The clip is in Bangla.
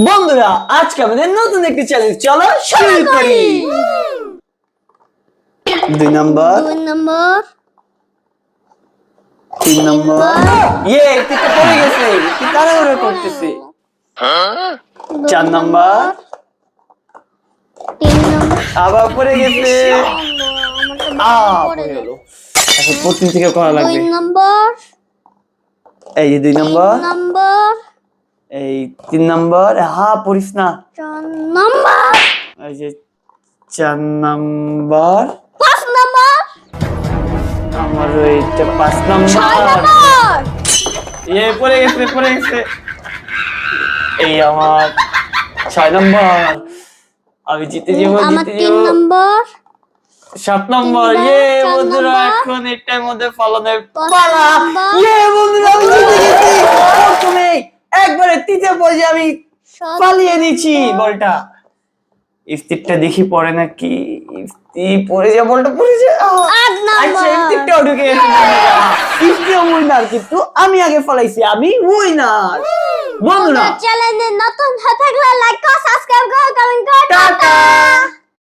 বন্ধুরা আজকে আমাদের নতুন একটি চ্যালেঞ্জ, চলো শুরু করি। 2 নম্বর, 2 নম্বর, 3 নম্বর। একটু পড়ে গেছে, একটু তাড়াহুড়ো করতেছি। 4 নম্বর, 3 নম্বর, আবার পড়ে গেছে। পড়ে গেল। এখন প্রথম থেকে করা লাগবে। 2 নম্বর, এই যে 2 নম্বর, 3 নম্বর, এই 3 নম্বর। পড়িস না। 4 নম্বর, এই যে 4 নম্বর, 5 নম্বর, আমার এইটা 5 নম্বর। 6 নম্বর, পড়ে গেছে, পড়ে গেছে। এই আমার 6 নম্বর। আমি জিতে যাবো, আমার জিতে 3 যাবো। নম্বর, 7 নম্বর। 4 বন্ধুরা নম্বর, এখন এটার মধ্যে পালানোর 5 পালা। নম্বর। বন্ধুরা আমি জিতে গেছি। প্রথমে একবারে তৃতীয় পর্যায়ে আমি পালিয়ে নিয়েছি বলটা। ইফতিরটা দেখি পড়ে নাকি। ইফতি পড়ে যা, বলটা পড়ে যা। 8 নম্বর। আচ্ছা, ইফতিরটাও ঢুকে গেছে। ইফতিও উইনার, কিন্তু আমি আগে ফলাইছি, আমি উইনার। বন্ধুরা চ্যানেলে নতুন হয়ে থাকলে লাইক করো, সাবস্ক্রাইব করো, কমেন্ট করো। টাটা।